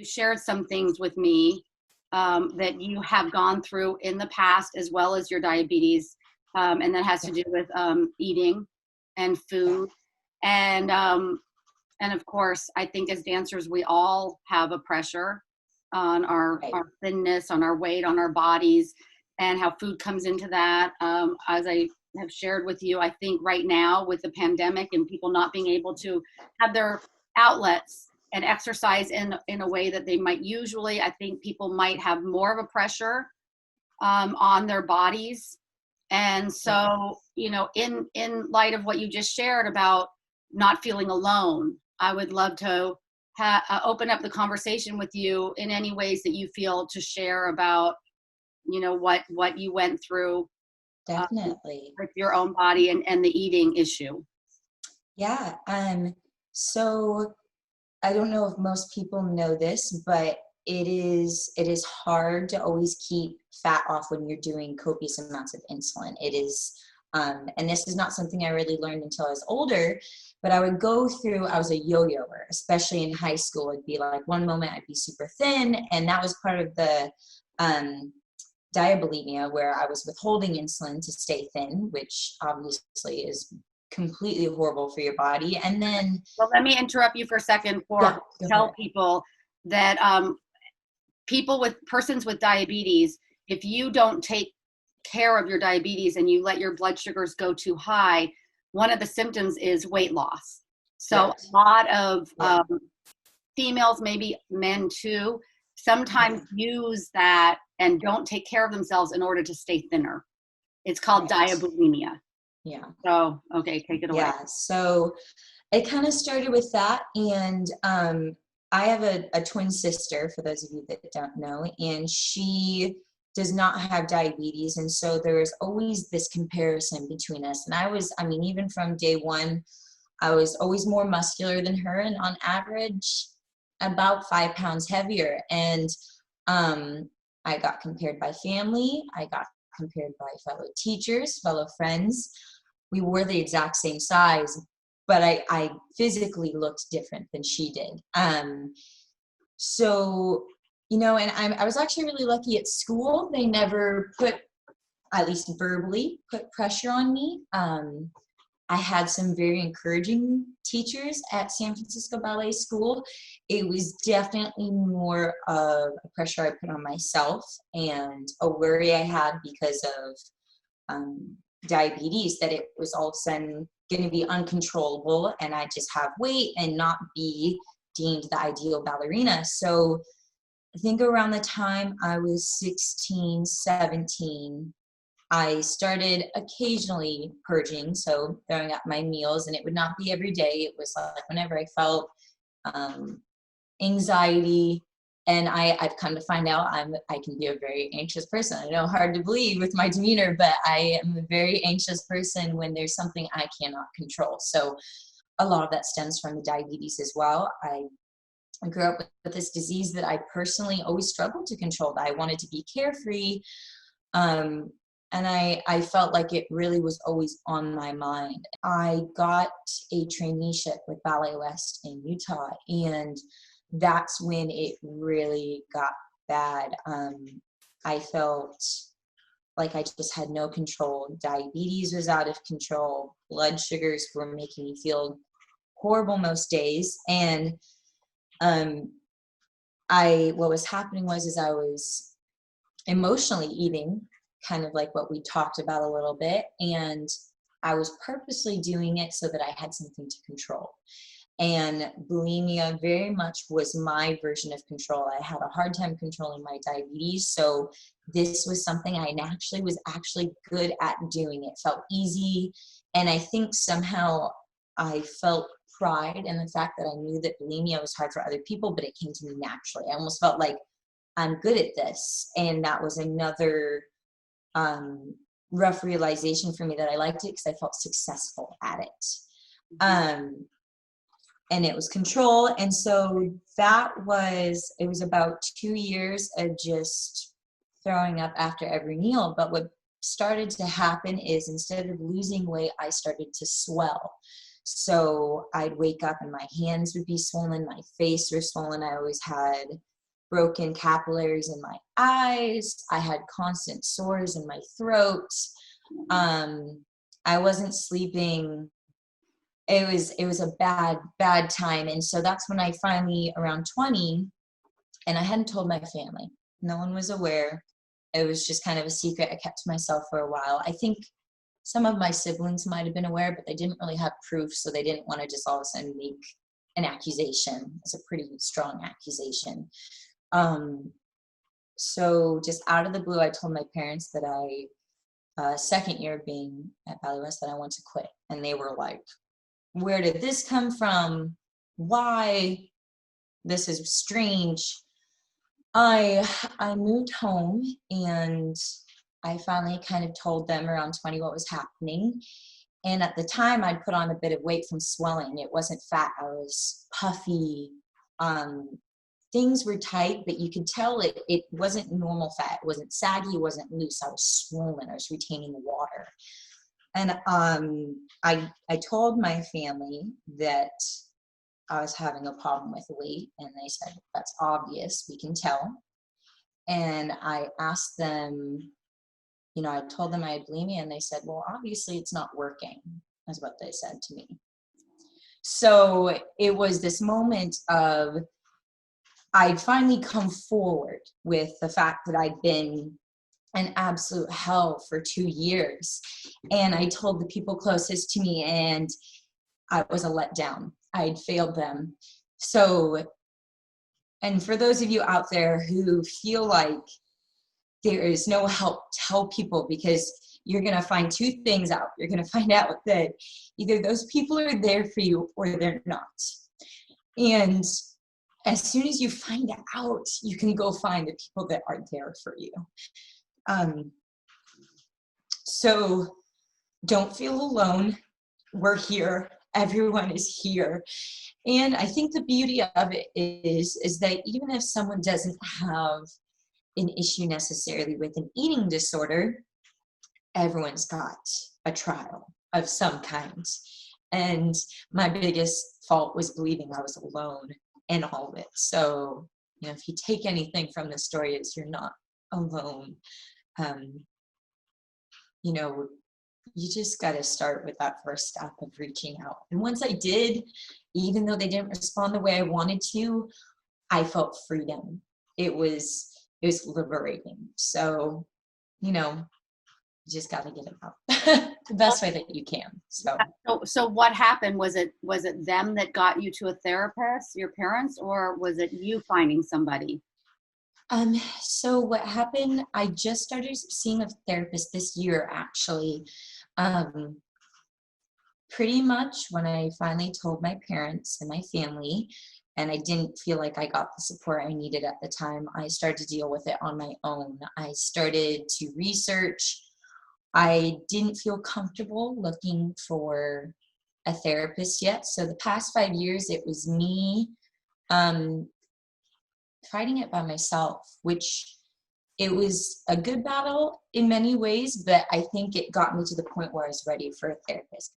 you shared some things with me that you have gone through in the past, as well as your diabetes, and that has to do with eating and food. And of course, I think as dancers, we all have a pressure on our thinness, on our weight, on our bodies, and how food comes into that. As I have shared with you, I think right now with the pandemic and people not being able to have their outlets and exercise in a way that they might usually, I think people might have more of a pressure on their bodies. And so, you know, in light of what you just shared about not feeling alone, I would love to open up the conversation with you in any ways that you feel to share about, you know, what you went through. Definitely. With your own body and the eating issue. Yeah. So I don't know if most people know this, but it is hard to always keep fat off when you're doing copious amounts of insulin. It is, and this is not something I really learned until I was older, but I was a yo-yoer, especially in high school. It'd be like one moment I'd be super thin, and that was part of the diabulimia, where I was withholding insulin to stay thin, which obviously is completely horrible for your body. And then, well, let me interrupt you for a second tell people that persons with diabetes, if you don't take care of your diabetes and you let your blood sugars go too high, one of the symptoms is weight loss. So a lot of females, maybe men too, sometimes use that and don't take care of themselves in order to stay thinner. It's called diabulimia. Yeah. So, okay, take it away. Yeah. So it kind of started with that. And I have a twin sister, for those of you that don't know, and she does not have diabetes. And so there's always this comparison between us. And even from day one, I was always more muscular than her, and on average, about 5 pounds heavier. And I got compared by family. I got compared by fellow teachers, fellow friends. We were the exact same size, but I physically looked different than she did. So, you know, and I was actually really lucky at school. They never put, at least verbally, put pressure on me. I had some very encouraging teachers at San Francisco Ballet School. It was definitely more of a pressure I put on myself and a worry I had because of diabetes, that it was all of a sudden going to be uncontrollable and I'd just have weight and not be deemed the ideal ballerina. So I think around the time I was 16, 17, I started occasionally purging, so throwing up my meals, and it would not be every day. It was like whenever I felt anxiety, and I've come to find out I can be a very anxious person. I know, hard to believe with my demeanor, but I am a very anxious person when there's something I cannot control. So a lot of that stems from the diabetes as well. I grew up with this disease that I personally always struggled to control. That I wanted to be carefree. And I felt like it really was always on my mind. I got a traineeship with Ballet West in Utah, and that's when it really got bad. I felt like I just had no control. Diabetes was out of control. Blood sugars were making me feel horrible most days. And what was happening was I was emotionally eating, kind of like what we talked about a little bit, and I was purposely doing it so that I had something to control. And bulimia very much was my version of control. I had a hard time controlling my diabetes, so this was something I was actually good at doing. It felt easy, and I think somehow I felt pride in the fact that I knew that bulimia was hard for other people, but it came to me naturally. I almost felt like I'm good at this, and that was another rough realization for me, that I liked it because I felt successful at it. And it was control. And so it was about 2 years of just throwing up after every meal. But what started to happen is, instead of losing weight, I started to swell. So I'd wake up and my hands would be swollen, my face was swollen. I always had broken capillaries in my eyes. I had constant sores in my throat. I wasn't sleeping. It was a bad time. And so that's when I finally, around 20, and I hadn't told my family. No one was aware. It was just kind of a secret I kept to myself for a while. I think some of my siblings might have been aware, but they didn't really have proof, so they didn't want to just all of a sudden make an accusation. It's a pretty strong accusation. So just out of the blue, I told my parents that second year of being at Valley West, that I want to quit. And they were like, where did this come from? Why? This is strange. I moved home, and I finally kind of told them around 20 what was happening. And at the time, I'd put on a bit of weight from swelling. It wasn't fat. I was puffy. Things were tight, but you could tell it wasn't normal fat. It wasn't saggy. It wasn't loose. I was swollen. I was retaining the water. And I told my family that I was having a problem with weight, and they said, that's obvious, we can tell. And I asked them, I told them I had bulimia, and they said, well, obviously it's not working, is what they said to me. So it was this moment of, I'd finally come forward with the fact that I'd been an absolute hell for 2 years. And I told the people closest to me, and I was a letdown. I'd failed them. So, and for those of you out there who feel like there is no help, tell people, because you're going to find two things out. You're going to find out that either those people are there for you or they're not. And as soon as you find out, you can go find the people that are there for you. So don't feel alone. We're here. Everyone is here. And I think the beauty of it is that even if someone doesn't have an issue necessarily with an eating disorder, everyone's got a trial of some kind. And my biggest fault was believing I was alone in all of it. So, if you take anything from the story, it's you're not alone. You just got to start with that first step of reaching out. And once I did, even though they didn't respond the way I wanted to, I felt freedom. It was liberating. So, you just got to get it out the best way that you can. So what happened? Was it them that got you to a therapist, your parents, or was it you finding somebody? So what happened, I just started seeing a therapist this year, actually. Pretty much when I finally told my parents and my family, and I didn't feel like I got the support I needed at the time, I started to deal with it on my own. I started to research. I didn't feel comfortable looking for a therapist yet. So the past 5 years, it was me fighting it by myself, which it was a good battle in many ways, but I think it got me to the point where I was ready for a therapist.